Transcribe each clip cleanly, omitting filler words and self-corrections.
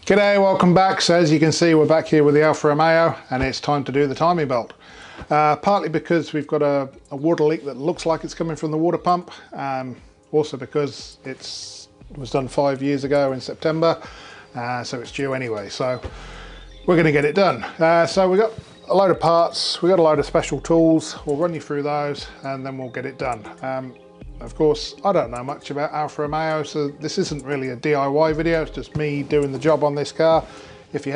G'day, welcome back. So as you can see, we're back here with the Alfa Romeo and it's time to do the timing belt. Partly because we've got a water leak that looks like it's coming from the water pump. Also because it was done 5 years ago in September, so it's due anyway. So we're going to get it done. So we've got a load of parts, we've got a load of special tools. We'll run you through those and then we'll get it done. Of course, I don't know much about Alfa Romeo, so this isn't really a DIY video, it's just me doing the job on this car. If it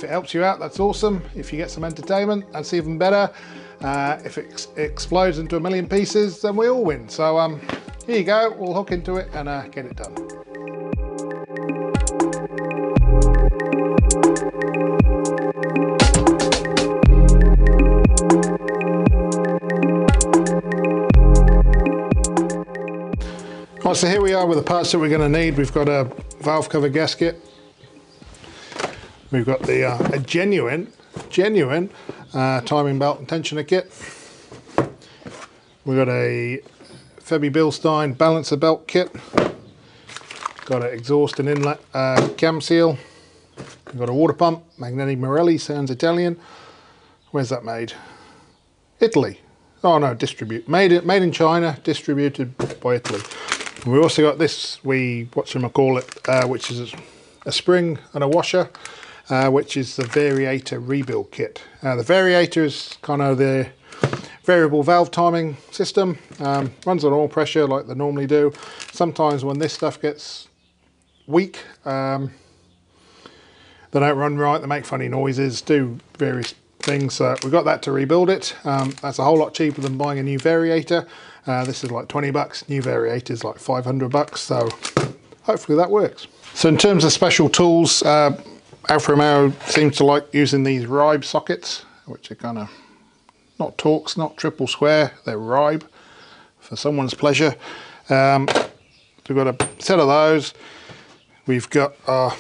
helps you out, that's awesome. If you get some entertainment, that's even better. If it explodes into a million pieces, then we all win. So here you go, we'll hook into it and get it done. Right, so here we are with the parts that we're going to need. We've got a valve cover gasket. We've got the a genuine timing belt and tensioner kit. We've got a Febby Bilstein balancer belt kit. Got an exhaust and inlet cam seal. We've got a water pump, Magneti Marelli, sounds Italian. Where's that made? Italy. Oh no, made in China, distributed by Italy. We also got this, which is a spring and a washer, which is the variator rebuild kit. The variator is kind of the variable valve timing system, runs on oil pressure like they normally do. Sometimes when this stuff gets weak, they don't run right, they make funny noises, do various things. So we've got that to rebuild it. That's a whole lot cheaper than buying a new variator. This is like 20 bucks, new variator is like 500 bucks, so hopefully that works. So in terms of special tools, Alfa Romeo seems to like using these ribe sockets, which are kind of not Torx, not triple square, they're ribe for someone's pleasure. We've got a set of those. We've got our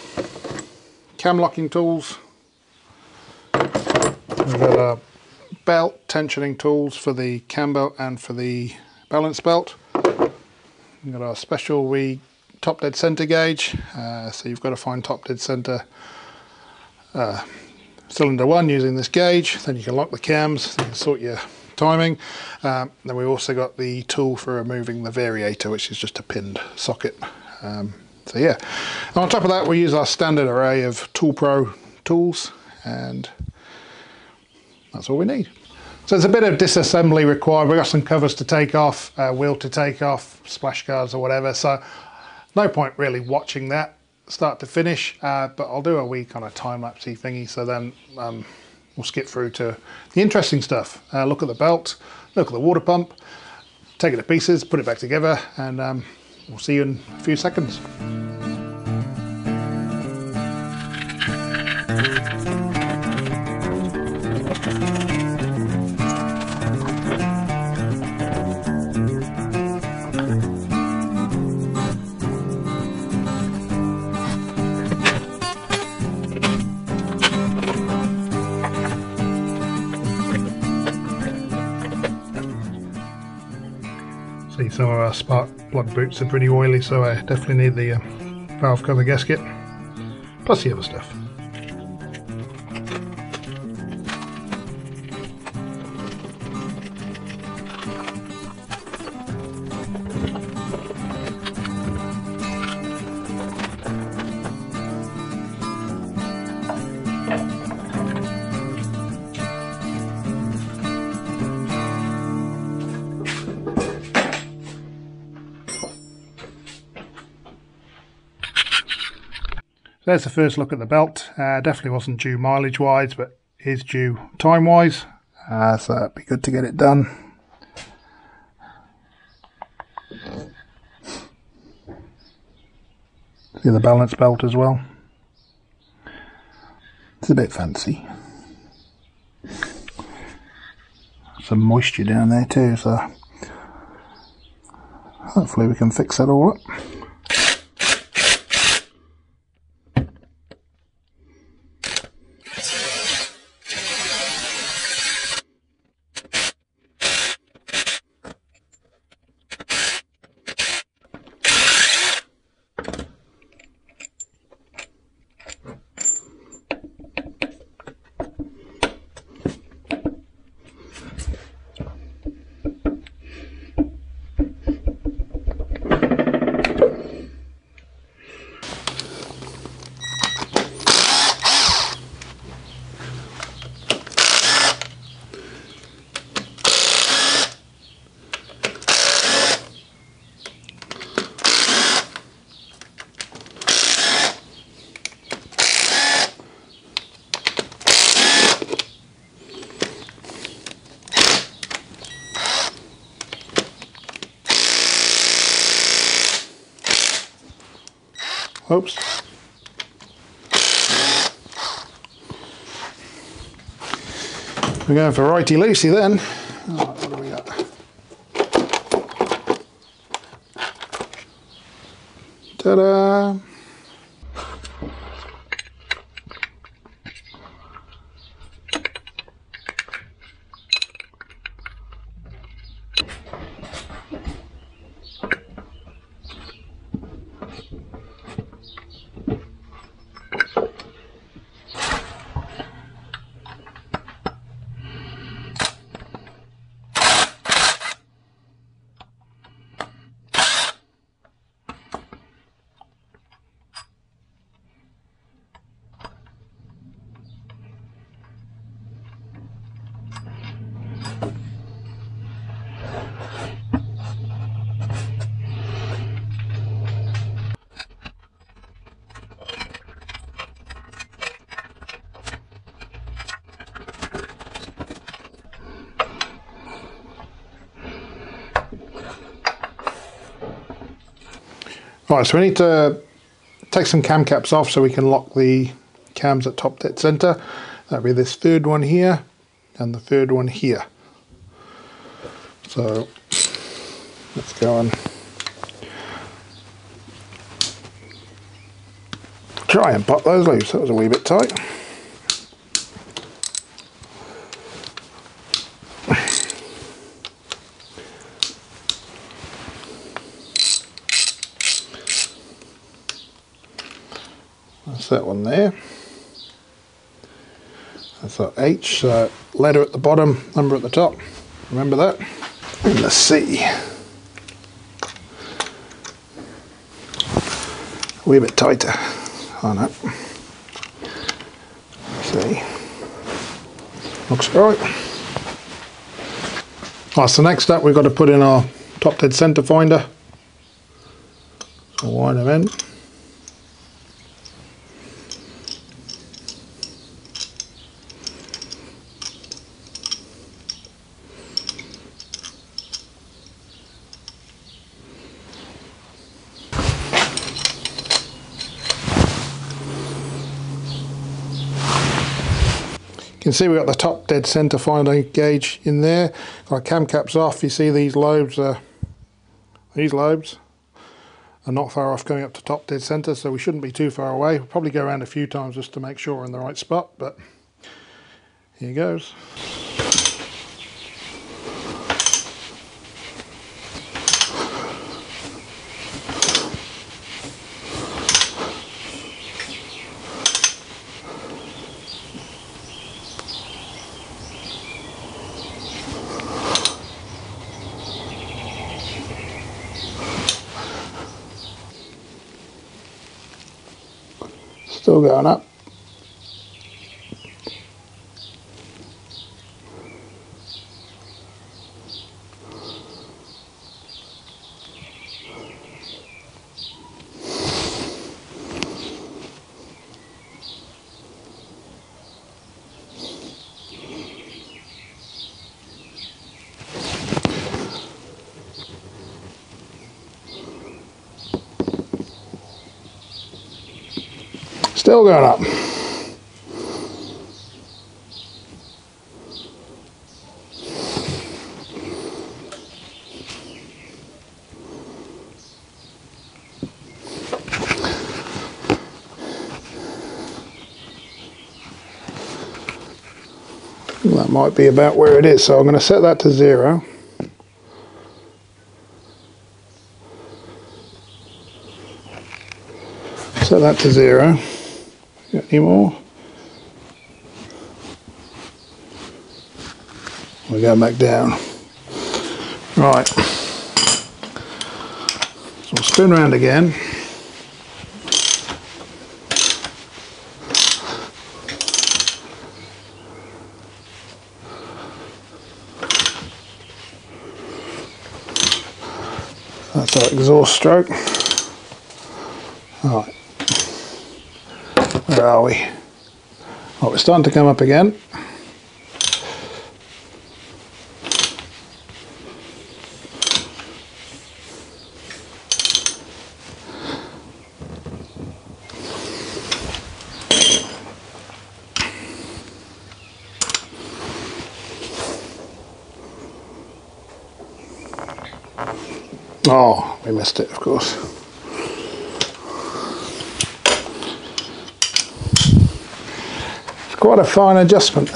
cam locking tools. We've got our belt tensioning tools for the cam belt and for the balance belt. We've got our special top dead center gauge. So you've got to find top dead center cylinder 1 using this gauge. Then you can lock the cams, you can sort your timing. Then we also got the tool for removing the variator, which is just a pinned socket. So yeah, and on top of that we use our standard array of Tool Pro tools, and that's all we need. So there's a bit of disassembly required. We've got some covers to take off, wheel to take off, splash guards or whatever, so no point really watching that start to finish, but I'll do a wee kind of time-lapsey thingy, so then we'll skip through to the interesting stuff. Look at the belt, look at the water pump, take it to pieces, put it back together, and we'll see you in a few seconds. See, some of our spark plug boots are pretty oily, so I definitely need the valve cover gasket, plus the other stuff. So there's the first look at the belt. Definitely wasn't due mileage wise, but is due time wise, so it'd be good to get it done. See the balance belt as well. It's a bit fancy. Some moisture down there too, so hopefully we can fix that all up. Oops. We're going for righty-loosey then. All right, what do we got? Ta-da! Right, so we need to take some cam caps off so we can lock the cams at top dead center. That'll be this third one here and the third one here. So let's go and try and pop those loose. That was a wee bit tight. That's that one there. That's our H, letter at the bottom, number at the top. Remember that? And the C. A wee bit tighter on it. See. Looks right. Right, so next up we've got to put in our top dead center finder. So wind them in. You can see we've got the top dead center finder gauge in there. Got our cam caps off. You see these lobes are not far off going up to top dead center, so we shouldn't be too far away. We'll probably go around a few times just to make sure we're in the right spot, but here goes. Still going up. Still going up. That might be about where it is, so I'm going to set that to 0. Set that to 0. Got any more? We're going back down. Right. So we'll spin round again. That's our exhaust stroke. All right. Where are we? Oh, we're starting to come up again. Oh, we missed it, of course. It's quite a fine adjustment.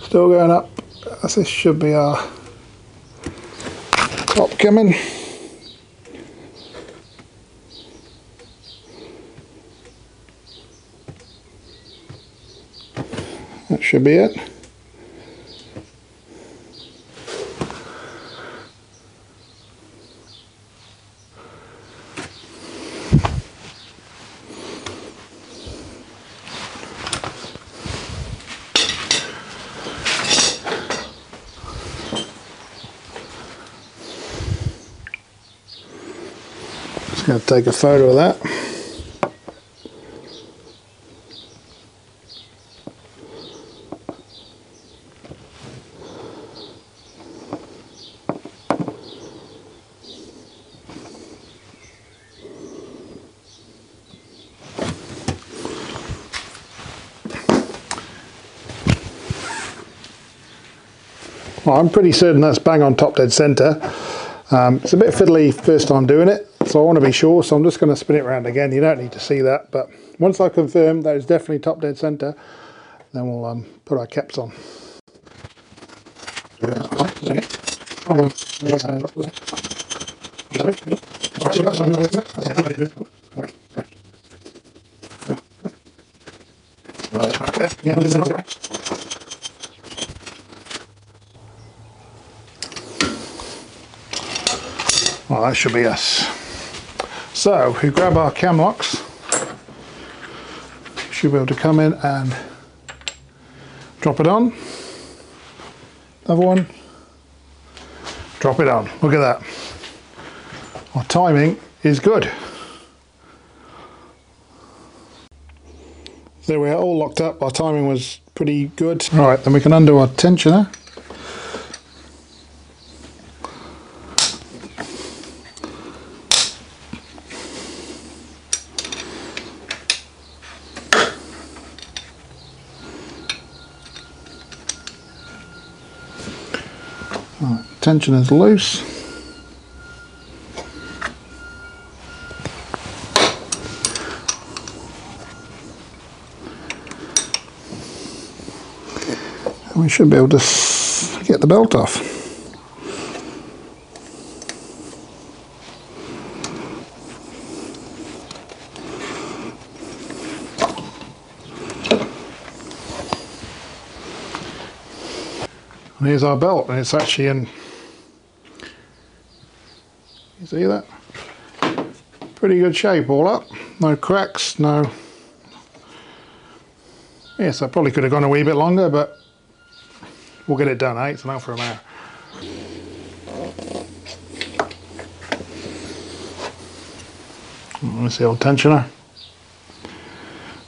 Still going up, as this should be our top coming. That should be it. Just going to take a photo of that. Well, I'm pretty certain that's bang on top dead centre. It's a bit fiddly first time doing it, so I want to be sure, so I'm just going to spin it around again. You don't need to see that, but once I confirm that it's definitely top dead centre, then we'll put our caps on. Well, that should be us. So, we grab our cam locks. Should be able to come in and drop it on. Another one. Drop it on. Look at that. Our timing is good. There we are, all locked up. Our timing was pretty good. Right, then we can undo our tensioner. Right, tension is loose. And we should be able to get the belt off. And here's our belt, and it's actually in, you see that? Pretty good shape all up, no cracks, no, yes, I probably could have gone a wee bit longer, but we'll get it done, eh? It's an Alfa Romeo. That's the old tensioner,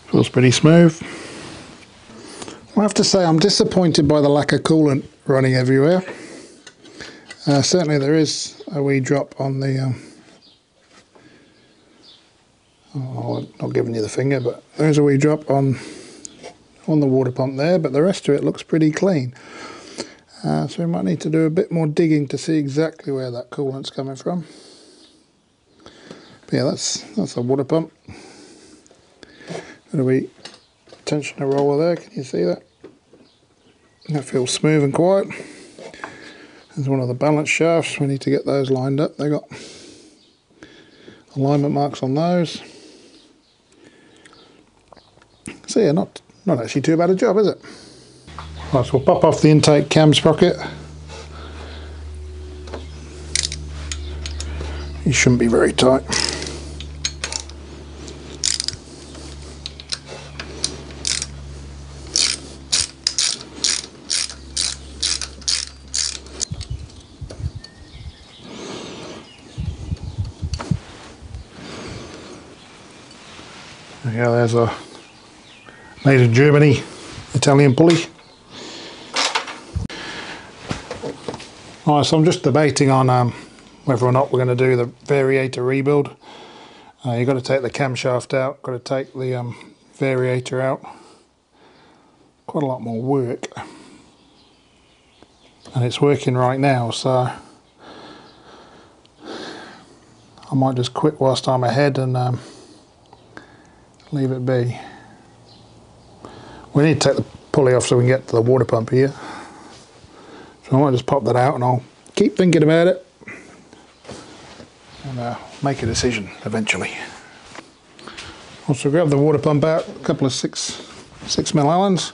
feels pretty smooth. I have to say I'm disappointed by the lack of coolant running everywhere. Certainly there is a wee drop on the, oh, I'm not giving you the finger, but there is a wee drop on the water pump there, but the rest of it looks pretty clean. So we might need to do a bit more digging to see exactly where that coolant's coming from. But yeah, that's a water pump. Got a wee tensioner roller there, can you see that? That feels smooth and quiet. There's one of the balance shafts, we need to get those lined up. They got alignment marks on those. So yeah, not actually too bad a job, is it? Right, so we'll pop off the intake cam sprocket. It shouldn't be very tight. Yeah, there's a made in Germany Italian pulley. Alright, so I'm just debating on whether or not we're going to do the variator rebuild. You've got to take the camshaft out, got to take the variator out. Quite a lot more work. And it's working right now, so I might just quit whilst I'm ahead and leave it be. We need to take the pulley off so we can get to the water pump here. So I might just pop that out and I'll keep thinking about it and make a decision eventually. Also grab the water pump out, a couple of 6mm Allens.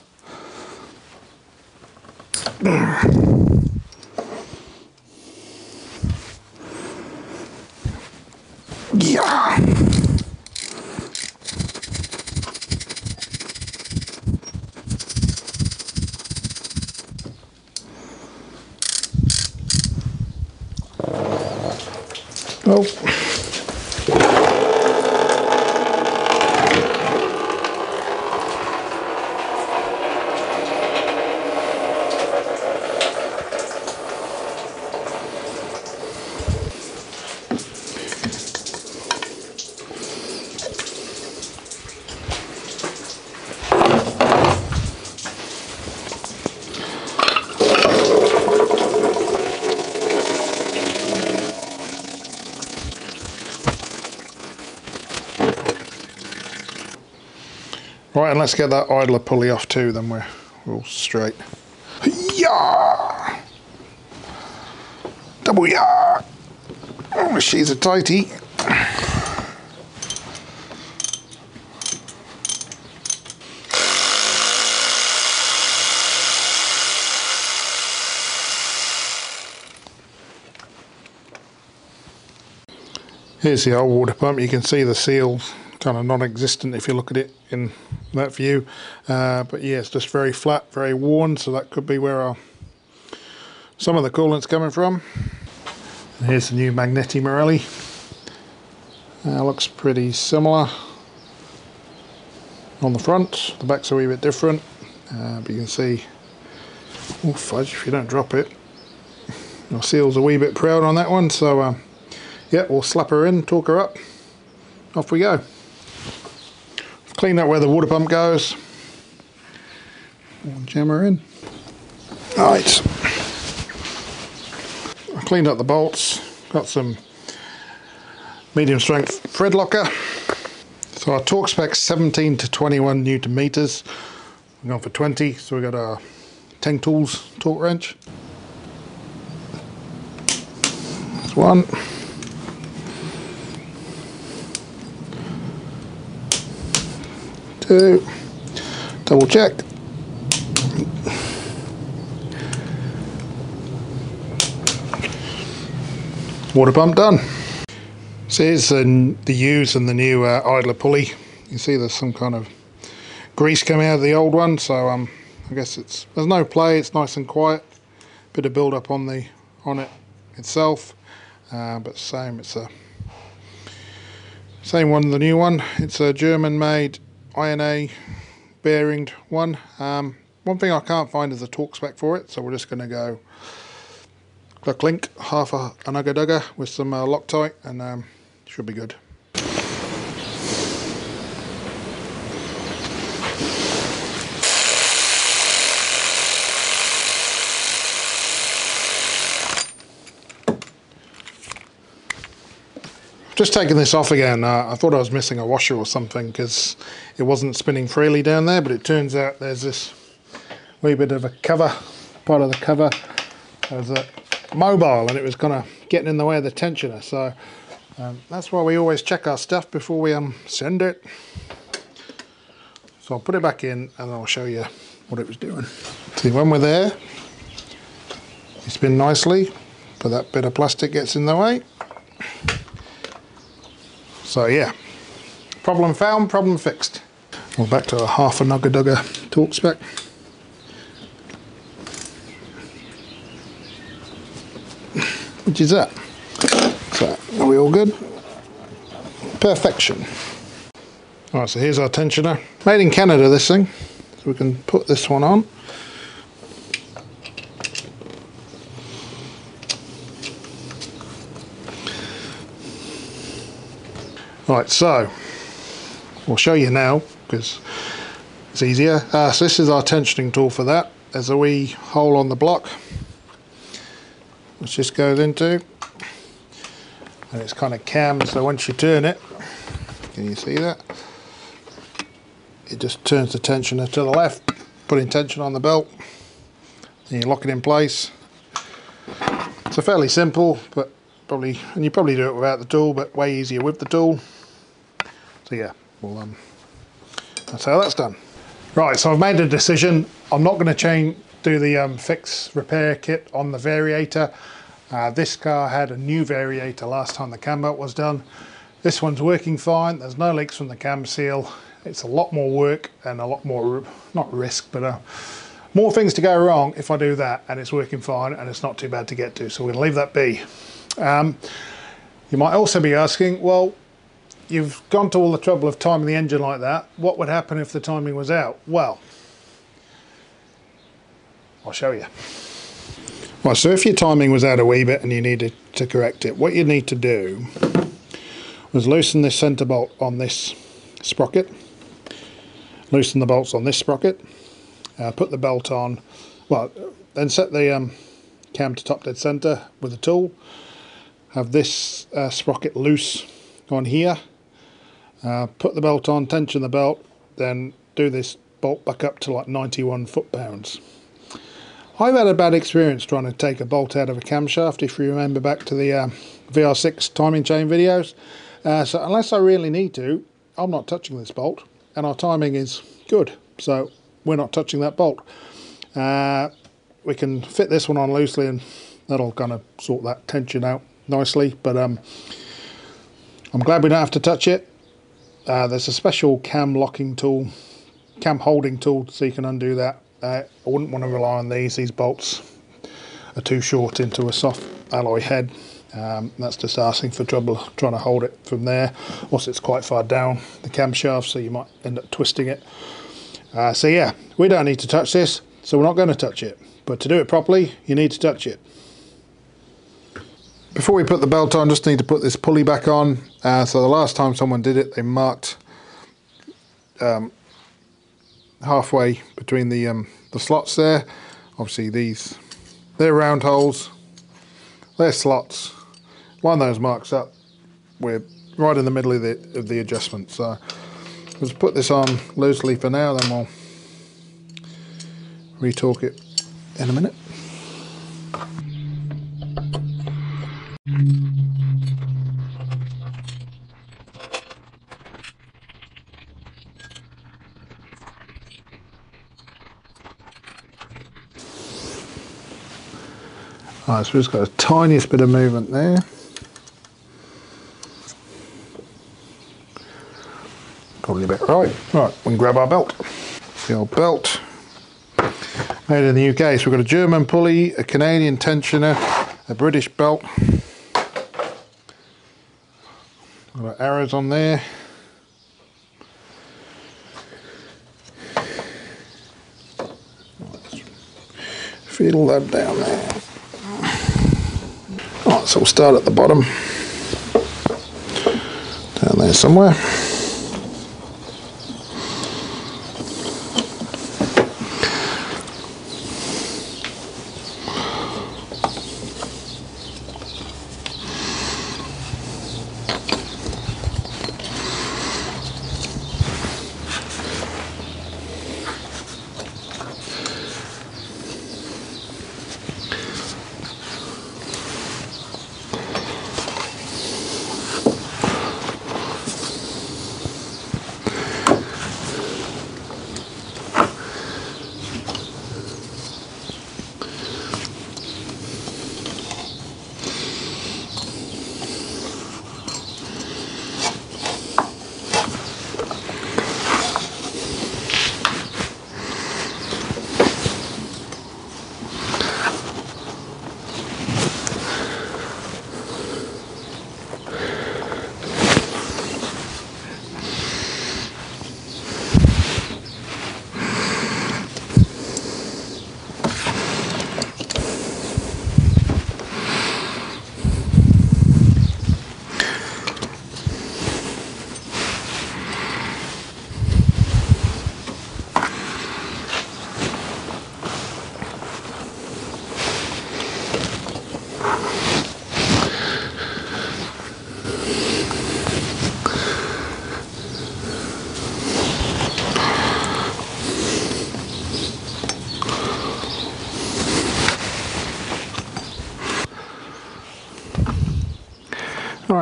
Yeah. Oh. Right, and let's get that idler pulley off too, then we're all straight. Yeah! Double yeah! Oh, she's a tighty. Here's the old water pump. You can see the seal kind of non-existent if you look at it in that view, but yeah, it's just very flat, very worn, so that could be where some of the coolant's coming from. And here's the new Magneti Morelli. Looks pretty similar on the front. The back's a wee bit different, but you can see, oh fudge, if you don't drop it. Our seal's a wee bit proud on that one, so yeah, we'll slap her in, torque her up, off we go. Clean out where the water pump goes. We'll jam her in. Right. I cleaned up the bolts. Got some medium strength thread locker. So our torque spec's 17 to 21 Newton meters. We're going for 20, so we got our 10 tools torque wrench. That's one. Two. Double check. Water pump done. So here's the use and the new idler pulley. You can see there's some kind of grease coming out of the old one, so I guess there's no play. It's nice and quiet. Bit of build up on it itself, but same. It's a same one, the new one. It's a German-made INA bearinged one. One thing I can't find is a torque spec for it, so we're just going to go clink, half an ugga dugger with some Loctite, and should be good. Just taking this off again. I thought I was missing a washer or something because it wasn't spinning freely down there, but it turns out there's this wee bit of a cover, part of the cover as a mobile, and it was kind of getting in the way of the tensioner, so that's why we always check our stuff before we send it. So I'll put it back in and I'll show you what it was doing. See, when we're there, you spin nicely, but that bit of plastic gets in the way. So yeah, problem found, problem fixed. Well, back to a half an ugga dugger torque spec. Which is that. So, are we all good? Perfection. Alright, so here's our tensioner. Made in Canada, this thing. So we can put this one on. Right, so we'll show you now because it's easier. So this is our tensioning tool for that. There's a wee hole on the block which this goes into, and it's kind of cammed, so once you turn it, can you see that? It just turns the tensioner to the left, putting tension on the belt, and you lock it in place. So fairly simple, but you probably do it without the tool, but way easier with the tool. So yeah, well, that's how that's done. Right, so I've made a decision. I'm not going to do the fix repair kit on the variator. This car had a new variator last time the cam belt was done. This one's working fine. There's no leaks from the cam seal. It's a lot more work and a lot more, not risk, but more things to go wrong if I do that, and it's working fine and it's not too bad to get to. So we're going to leave that be. You might also be asking, well, you've gone to all the trouble of timing the engine like that. What would happen if the timing was out? Well, I'll show you. Right, so if your timing was out a wee bit and you needed to correct it, what you need to do was loosen this centre bolt on this sprocket, loosen the bolts on this sprocket, put the belt on, well, then set the cam to top dead centre with a tool, have this sprocket loose on here, put the belt on, tension the belt, then do this bolt back up to like 91 foot-pounds. I've had a bad experience trying to take a bolt out of a camshaft, if you remember back to the VR6 timing chain videos. So unless I really need to, I'm not touching this bolt, and our timing is good, so we're not touching that bolt. We can fit this one on loosely and that'll kind of sort that tension out nicely, but I'm glad we don't have to touch it. There's a special cam locking tool, cam holding tool, so you can undo that. I wouldn't want to rely on these bolts are too short into a soft alloy head. That's just asking for trouble trying to hold it from there. Also, it's quite far down the camshaft, so you might end up twisting it. So yeah, we don't need to touch this, so we're not going to touch it, but to do it properly you need to touch it. Before we put the belt on, just need to put this pulley back on. So the last time someone did it, they marked halfway between the slots there. Obviously they're round holes, they're slots. Line those marks up. We're right in the middle of the adjustment. So let's put this on loosely for now, then we'll re-torque it in a minute. Alright, so it's got a tiniest bit of movement there. Probably a bit right. Right, we can grab our belt. The old belt. Made in the UK. So we've got a German pulley, a Canadian tensioner, a British belt. Got arrows on there. Fiddle that down there. Right, so we'll start at the bottom. Down there somewhere.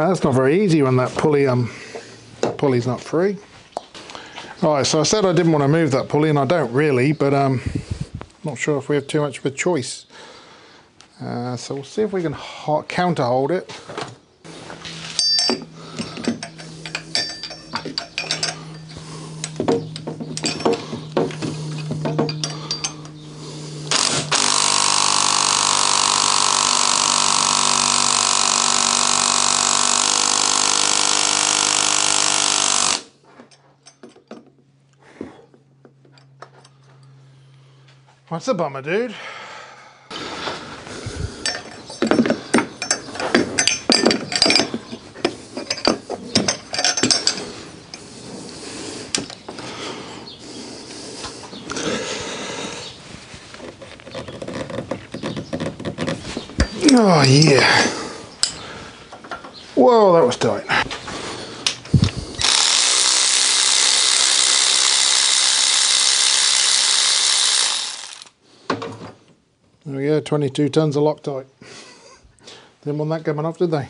That's not very easy when that pulley's not free. Alright, so I said I didn't want to move that pulley, and I don't really, but not sure if we have too much of a choice. So we'll see if we can counter hold it. What's a bummer, dude? Oh yeah. Whoa, that was tight. There we go, 22 tons of Loctite. Didn't want that coming off, did they?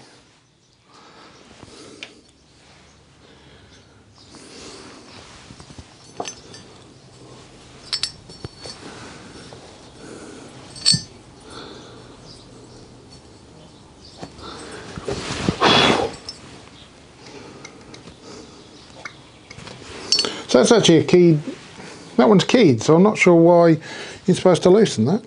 So that's actually a keyed, that one's keyed, so I'm not sure why you're supposed to loosen that.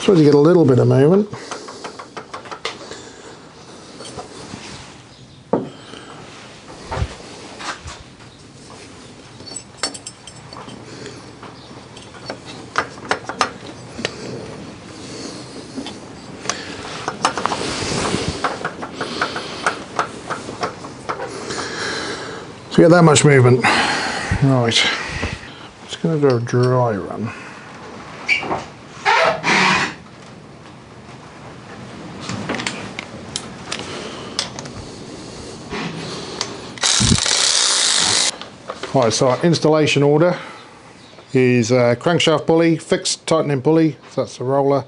So you get a little bit of movement. So you get that much movement. Right. Just going to do a dry run. Right, so our installation order is crankshaft pulley, fixed tightening pulley, so that's the roller,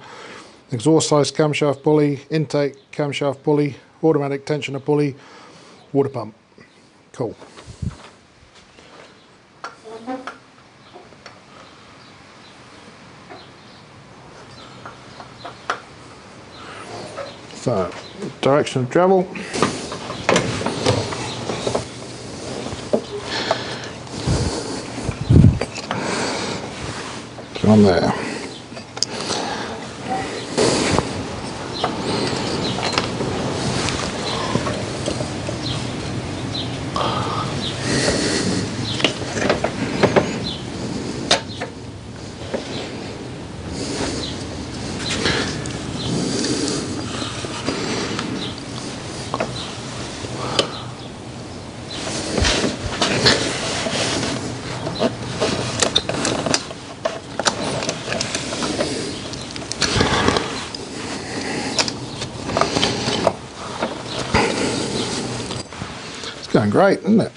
exhaust size camshaft pulley, intake camshaft pulley, automatic tensioner pulley, water pump. Cool. So, direction of travel. On there. Going great, isn't it?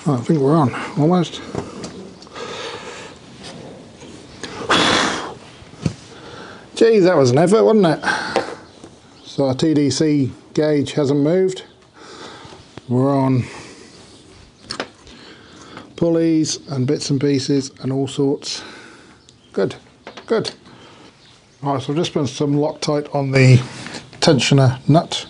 Oh, I think we're on, almost. Geez, that was an effort, wasn't it? So our TDC gauge hasn't moved. We're on pulleys and bits and pieces and all sorts. Good, good. Right, so I've just put some Loctite on the tensioner nut.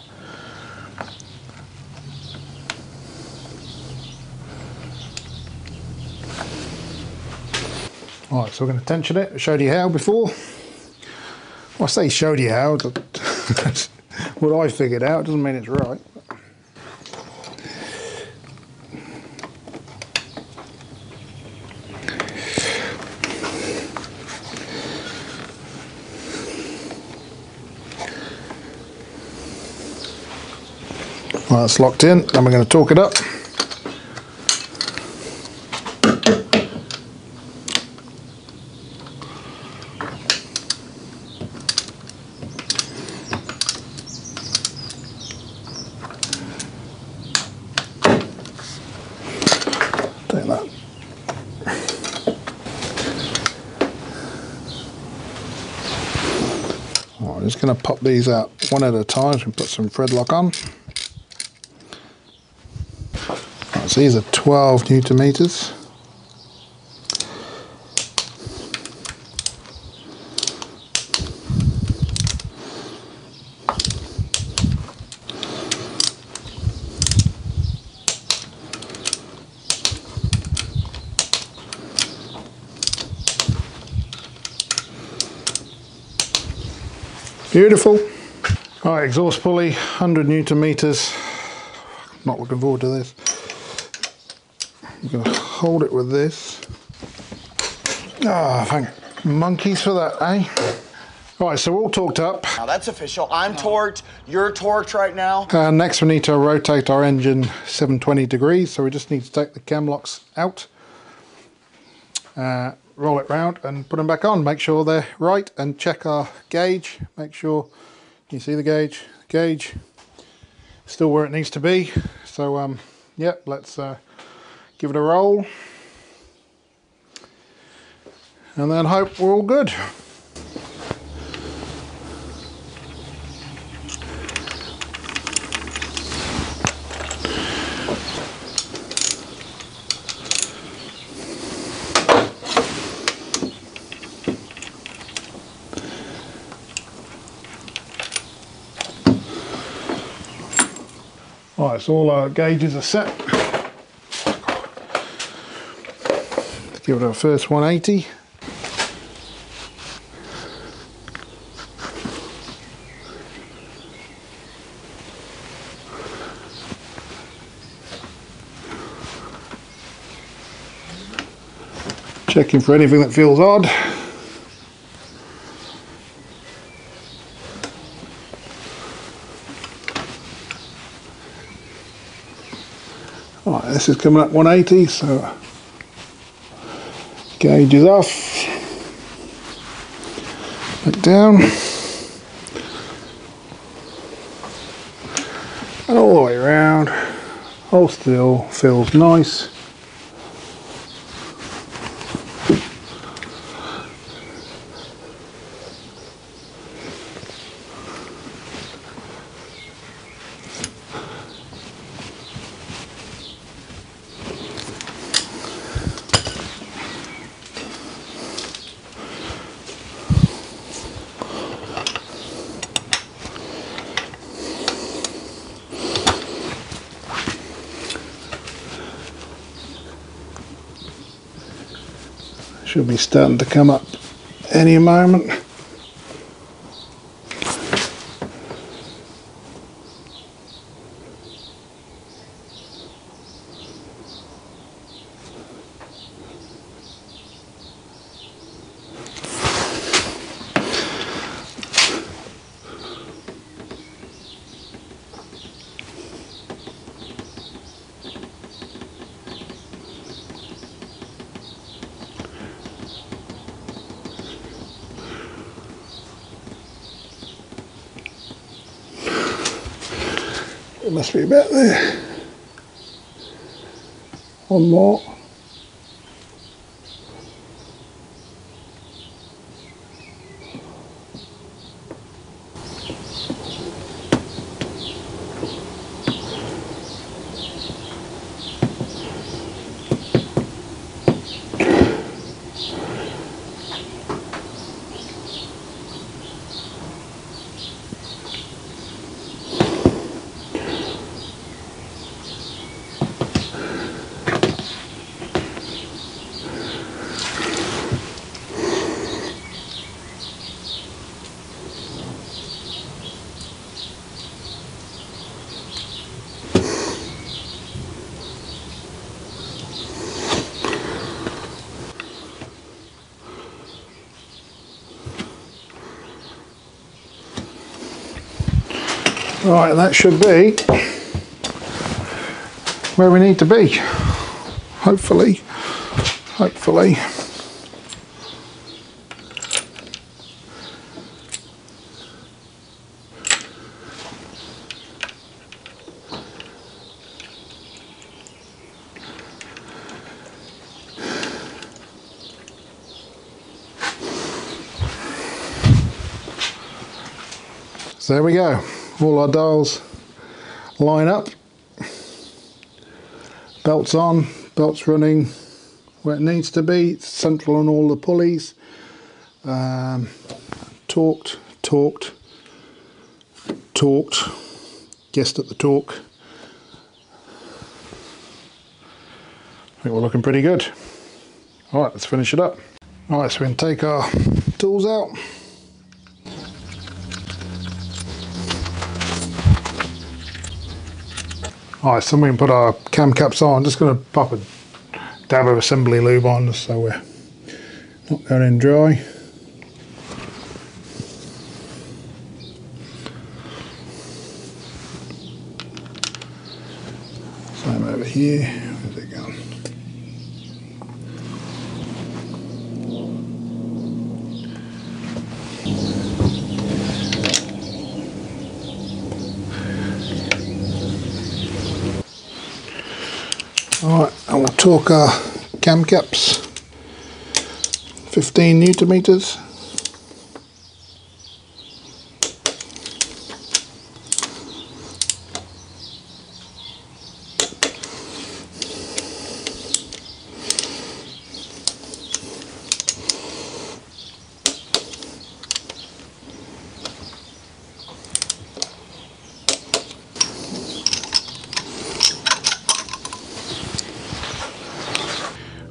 Right, so we're going to tension it. I showed you how before. Well, I say showed you how, that's what I figured out, doesn't mean it's right. Well, that's locked in, then we're going to torque it up. Take that. Right, I'm just going to pop these out one at a time so we put some thread lock on. Right, so these are 12 Newton meters. Beautiful. Alright, exhaust pulley, 100 Newton meters. Not looking forward to this. I'm going to hold it with this. Ah, thank monkeys for that, eh? Right, so we're all torqued up. Now that's official. I'm torqued, you're torqued right now. Next we need to rotate our engine 720 degrees, so we just need to take the cam locks out. Roll it round and put them back on, make sure they're right, and check our gauge, make sure you see the gauge still where it needs to be. So yeah, let's give it a roll and then hope we're all good. Right, so all our gauges are set. Let's give it our first 180. Checking for anything that feels odd. Right, this is coming up 180, so gauge is off. Back down. And all the way around. Hold still, feels nice. Should be starting to come up any moment. It must be about there. One more. Right, and that should be where we need to be. Hopefully. So there we go, all our dials line up, belts on, belts running where it needs to be, it's central on all the pulleys, torqued, guessed at the torque. I think we're looking pretty good. Alright, let's finish it up. Alright, so we can take our tools out. Alright, so we can put our cam caps on. I'm just going to pop a dab of assembly lube on so we're not going in dry. Same over here. Where's it going? Alright, and we'll torque our cam caps, 15 Newton meters.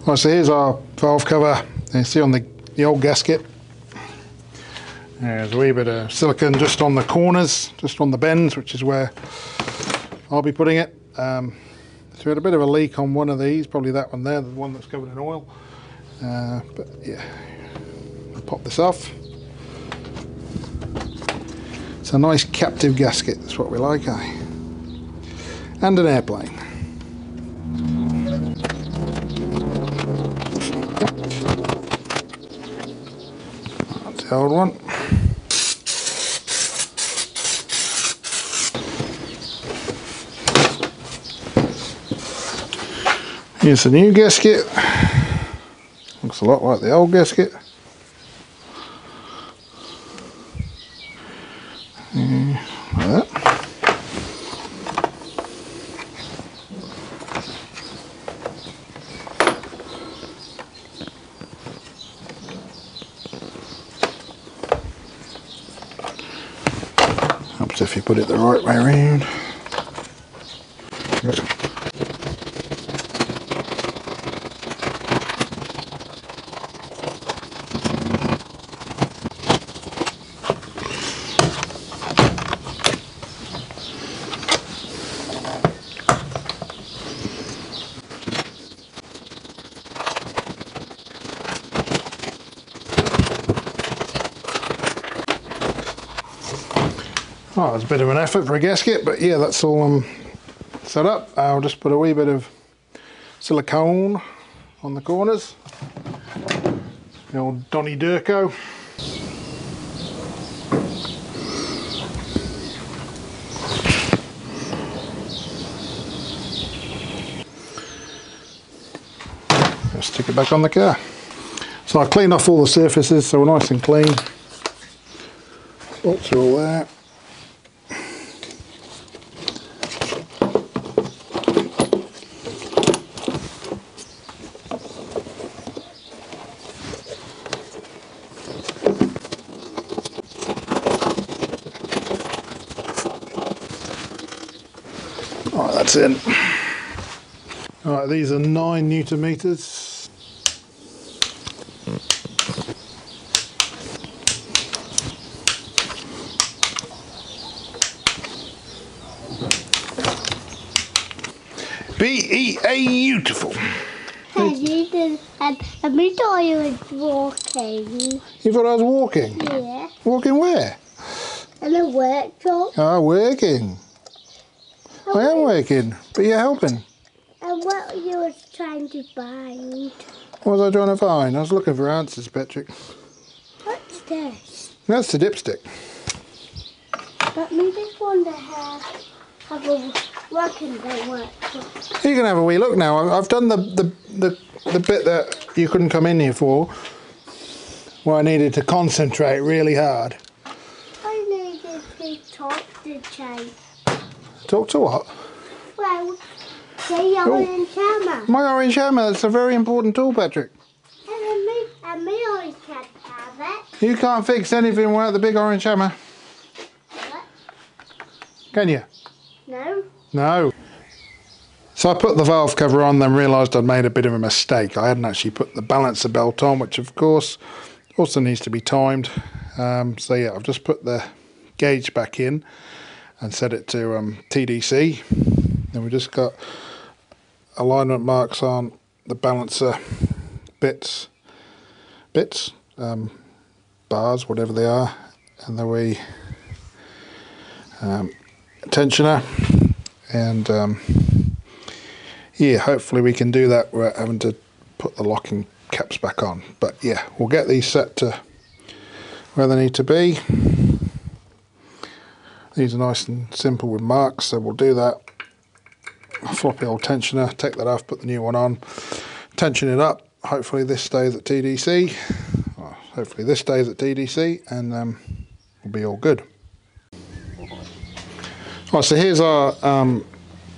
Right, so here's our valve cover. You see on the old gasket, there's a wee bit of silicone just on the corners, just on the bends, which is where I'll be putting it. So we had a bit of a leak on one of these, probably that one there, the one that's covered in oil. But yeah, I'll pop this off. It's a nice captive gasket, that's what we like, eh? And an airplane. The old one. Here's the new gasket. Looks a lot like the old gasket. Like that. Helps if you put it the right way around. Good. Oh, it's a bit of an effort for a gasket, but yeah, that's all set up. I'll just put a wee bit of silicone on the corners. The old Donny Durko. Just stick it back on the car. So I cleaned off all the surfaces so we're nice and clean. Bolts are all there. Alright, that's in. Alright, these are 9 Newton meters. Beautiful. I thought you was walking. You thought I was walking? Yeah. Walking where? I And a workshop. Oh, working. I am working, but you're helping. And what you was trying to find. What was I trying to find? I was looking for answers, Patrick. What's this? That's the dipstick. Let me just wonder how have a working day workshop. You can have a wee look now. I've done the bit that you couldn't come in here for, where I needed to concentrate really hard. I needed to talk to Jay. Talk to what? Well, the orange hammer. My orange hammer, that's a very important tool, Patrick. And me always can't have it. You can't fix anything without the big orange hammer. What? Can you? No. No. So I put the valve cover on, then realised I'd made a bit of a mistake. I hadn't actually put the balancer belt on, which of course also needs to be timed. So yeah, I've just put the gauge back in and set it to TDC. Then we just got alignment marks on the balancer bits, bars, whatever they are, and then we tensioner, and yeah, hopefully we can do that without having to put the locking caps back on. But yeah, we'll get these set to where they need to be. These are nice and simple with marks, so we'll do that. Floppy old tensioner, take that off, put the new one on, tension it up. Hopefully this stays at TDC. Well, hopefully this stays at TDC, and we'll be all good. Right, so here's our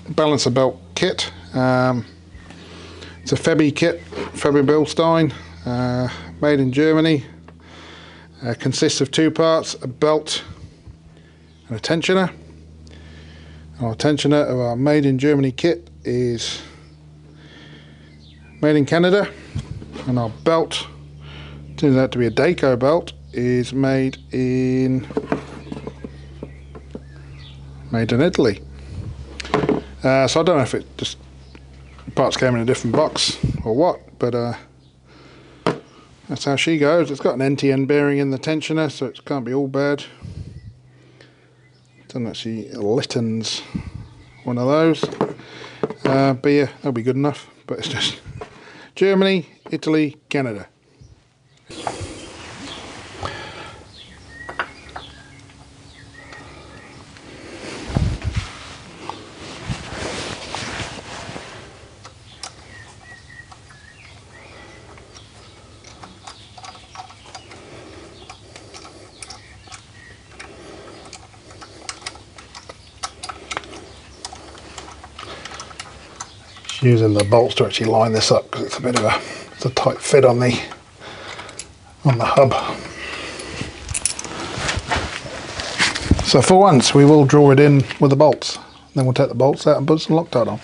balancer belt kit. It's a Febby kit, Febby Bilstein, made in Germany. Consists of two parts, a belt and a tensioner. Our tensioner of our made in Germany kit is made in Canada, and our belt, turns out to be a Daco belt, is made in Italy. So I don't know if it just parts came in a different box or what, but that's how she goes. It's got an NTN bearing in the tensioner, so it can't be all bad. Doesn't actually Litton's one of those, but yeah, that'll be good enough. But it's just Germany, Italy, Canada. Using the bolts to actually line this up because it's a bit of a tight fit on the hub. So for once we will draw it in with the bolts, then we'll take the bolts out and put some Loctite on.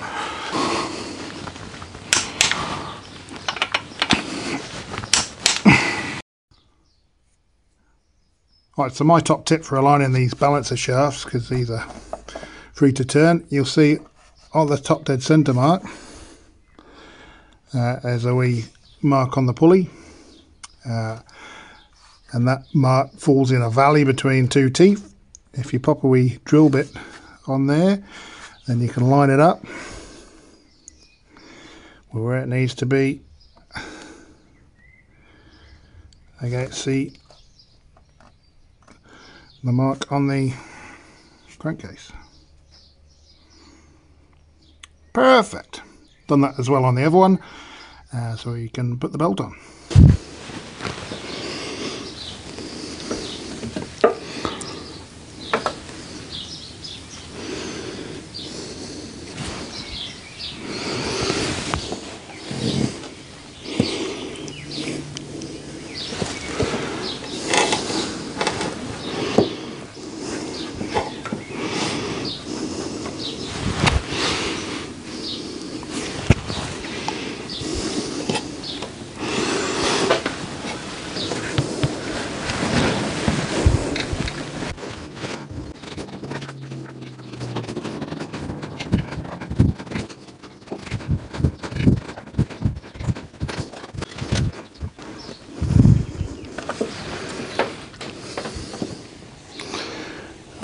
Right, so my top tip for aligning these balancer shafts, because these are free to turn, you'll see on the top dead centre mark there's a wee mark on the pulley, and that mark falls in a valley between two teeth. If you pop a wee drill bit on there, then you can line it up where it needs to be. Okay, see the mark on the crankcase. Perfect. Done that as well on the other one, so you can put the belt on.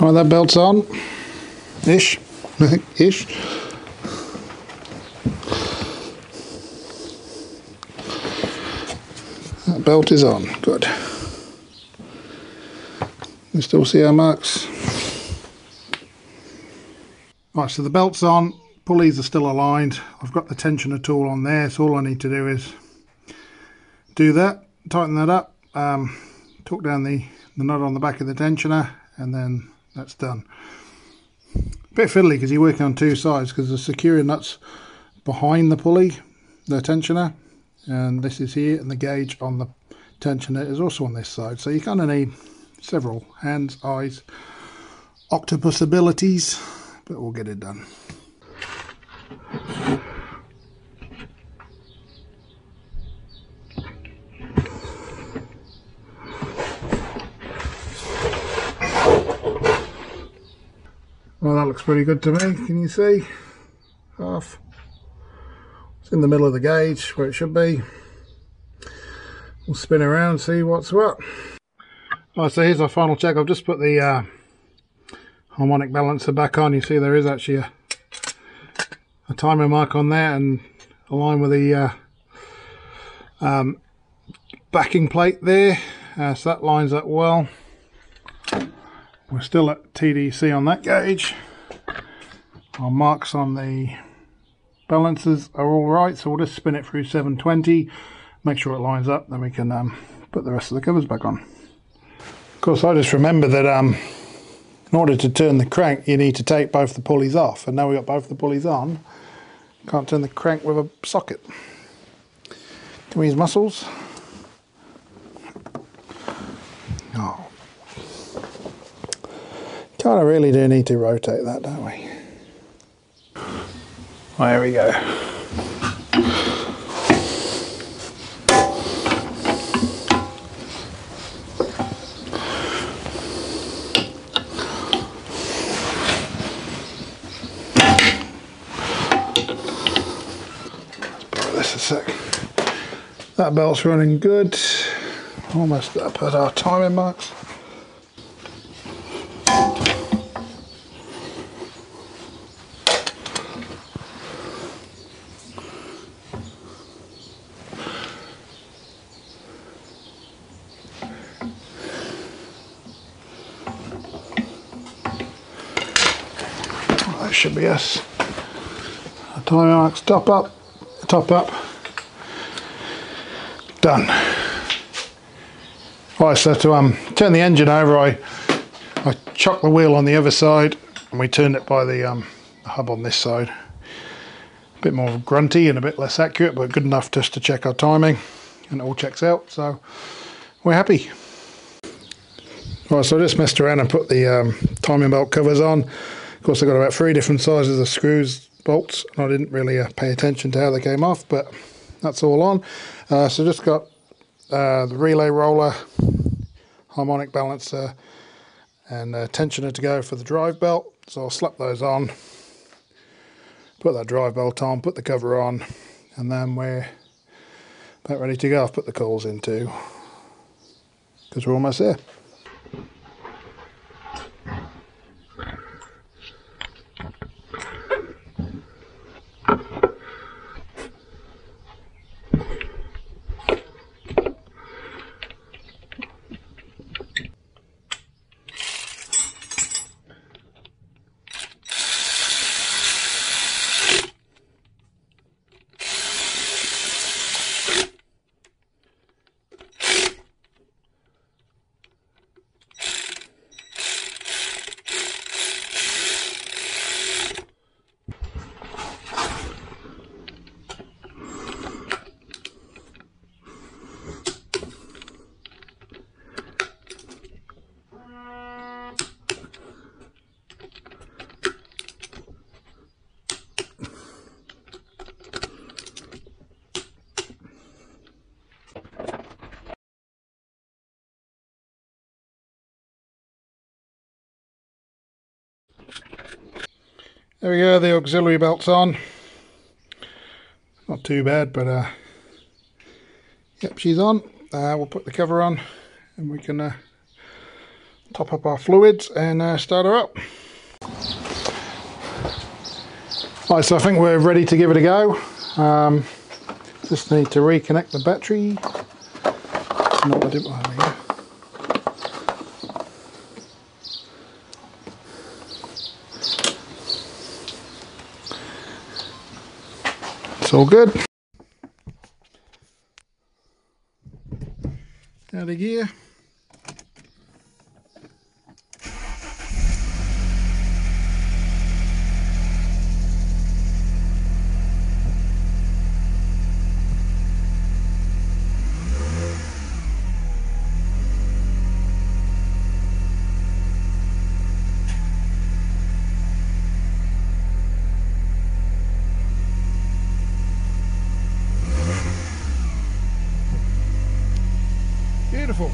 Right, that belt's on. Ish. Ish. That belt is on. Good. You still see our marks. Right, so the belt's on. Pulleys are still aligned. I've got the tensioner tool on there, so all I need to do is do that, tighten that up, torque down the nut on the back of the tensioner, and then that's done. A bit fiddly because you're working on two sides, because the securing nut's behind the pulley, the tensioner, and this is here, and the gauge on the tensioner is also on this side. So you kind of need several hands, eyes, octopus abilities, but we'll get it done. Well, that looks pretty good to me. Can you see? Half. It's in the middle of the gauge where it should be. We'll spin around, see what's what. Right, so here's our final check. I've just put the harmonic balancer back on. You see there is actually a timer mark on there, and aligned with the backing plate there. So that lines up well. We're still at TDC on that gauge. Our marks on the balancers are all right, so we'll just spin it through 720, make sure it lines up, then we can put the rest of the covers back on. Of course, I just remember that in order to turn the crank, you need to take both the pulleys off, and now we've got both the pulleys on. Can't turn the crank with a socket. Can we use muscles? Oh. Kind of really do need to rotate that, don't we? Well, there we go. Let's borrow this a sec. That belt's running good. Almost up at our timing marks. That should be us. Our timing marks, top up, done. Right, so to turn the engine over, I chucked the wheel on the other side, and we turned it by the hub on this side. A bit more grunty and a bit less accurate, but good enough just to check our timing, and it all checks out, so we're happy. Right, so I just messed around and put the timing belt covers on. Of course, I've got about 3 different sizes of screws, bolts, and I didn't really pay attention to how they came off, but that's all on. So just got the relay roller, harmonic balancer, and tensioner to go for the drive belt. So I'll slap those on, put that drive belt on, put the cover on, and then we're about ready to go. I've put the coils in too, because we're almost there. There we go, the auxiliary belt's on. Not too bad, but yep, she's on. We'll put the cover on, and we can top up our fluids and start her up. Right, so I think we're ready to give it a go. Just need to reconnect the battery. No, I didn't. There we go. It's all good. Out of gear. Beautiful.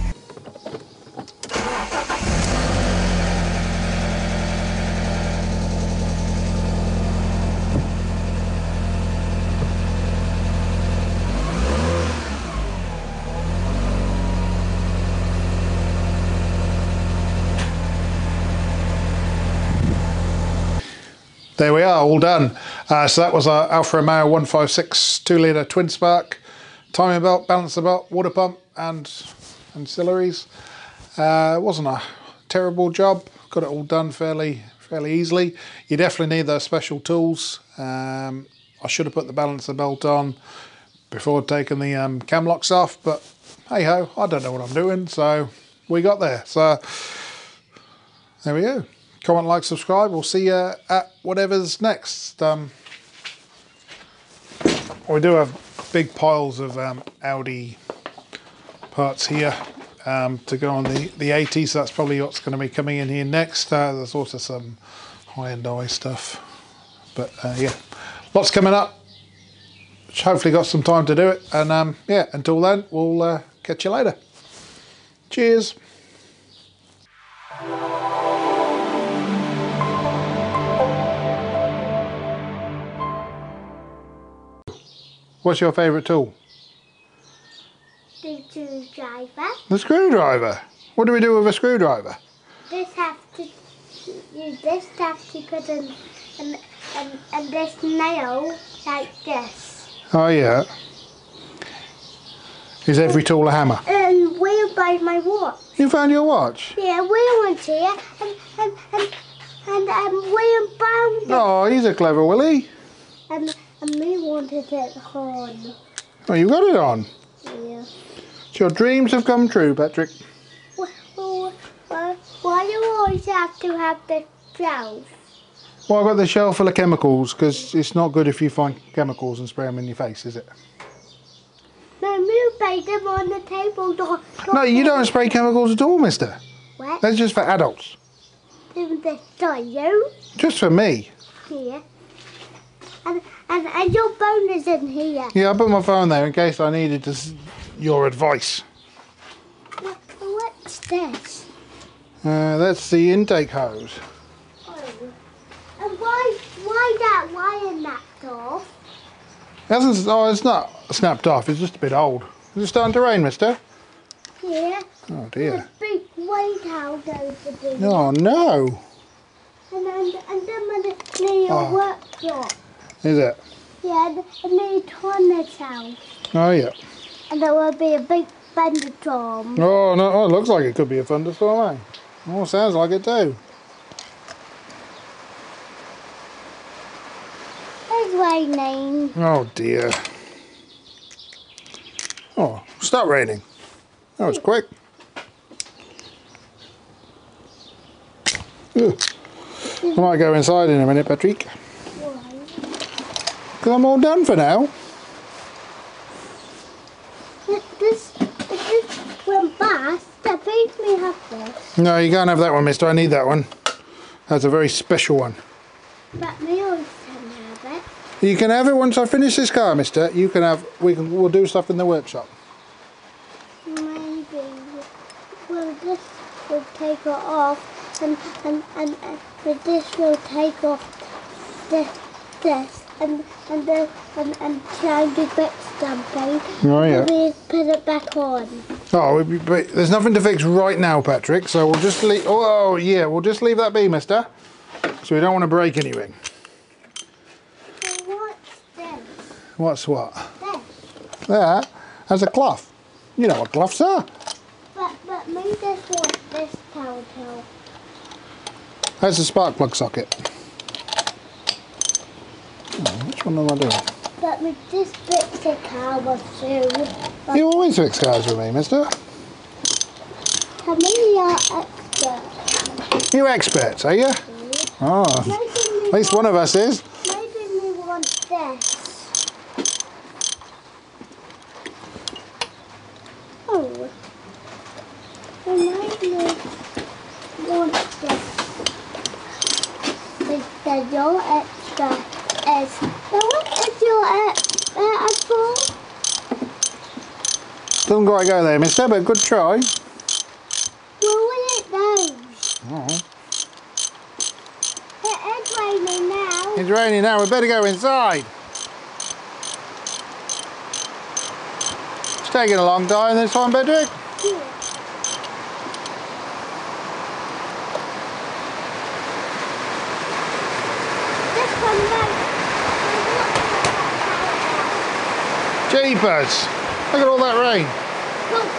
There we are, all done. So that was our Alfa Romeo 156 2-litre twin spark, timing belt, balancer belt, water pump and ancillaries. It wasn't a terrible job, got it all done fairly easily. You definitely need those special tools. I should have put the balancer belt on before taking the cam locks off, but hey ho, I don't know what I'm doing, so we got there. So there we go. Comment, like, subscribe. We'll see you at whatever's next. We do have big piles of Audi parts here to go on the 80, so that's probably what's going to be coming in here next. There's also some high-end eye stuff, but yeah, lots coming up. Hopefully got some time to do it, and yeah, until then, we'll catch you later. Cheers. What's your favourite tool? The screwdriver. The screwdriver. What do we do with a screwdriver? This has to use this stuff to put in and this nail like this. Oh yeah. Is every tool a hammer? And we'll buy my watch. You found your watch? Yeah, William's here and William found it. Oh, he's a clever Willie. And we wanted it on. Oh, you got it on? Yeah. So your dreams have come true, Patrick. Why do you always have to have the shelf? Well, I've got the shelf full of chemicals because it's not good if you find chemicals and spray them in your face, is it? No, you spray them on the table. No, you don't spray chemicals at all, mister. What? That's just for adults. This for you? Just for me. Here. And your phone is in here. Yeah, I put my phone there in case I needed your advice. What's this? That's the intake hose. Oh. And why that wire napped off? It's not snapped off, it's just a bit old. Is it starting to rain, mister? Yeah. Oh dear. There's big weight out over there. Oh no. And then near your workshop. Is it? Yeah, and near Tony's house. Oh yeah. And there will be a big thunderstorm. Oh no, oh, it looks like it could be a thunderstorm, eh? Oh, sounds like it too. It's raining. Oh dear. Oh, stop raining. That was quick. Ugh. I might go inside in a minute, Patrick. Why? Because I'm all done for now. This went fast. Please me have this. No, you can't have that one, mister. I need that one. That's a very special one. But me also can have it. You can have it once I finish this car, mister. You can have, we'll do stuff in the workshop. Maybe. Well, this will take it off. And this will take off this and change the bit something. Oh yeah. And we put it back on. Oh, but there's nothing to fix right now, Patrick, so we'll just leave... Oh, yeah, we'll just leave that be, mister. So we don't want to break anything. So what's this? What's what? This. There, as a cloth. You know what cloths are. But me just want this towel. That's a spark plug socket. Oh, which one am I doing? But we just fix the car with you. You always fix cars with me, mister. Tell me you're expert. You experts, are you? Oh, at least one of us is. Maybe we want this. Oh. We might want this. Because your expert is... Now what is your expert for? Doesn't quite go there, mister, but good try. Well, it knows. Oh. It is raining now. It's raining now, we better go inside. It's taking a long time this one, Patrick. Yeah. This one Jeepers! Look at all that rain. Look,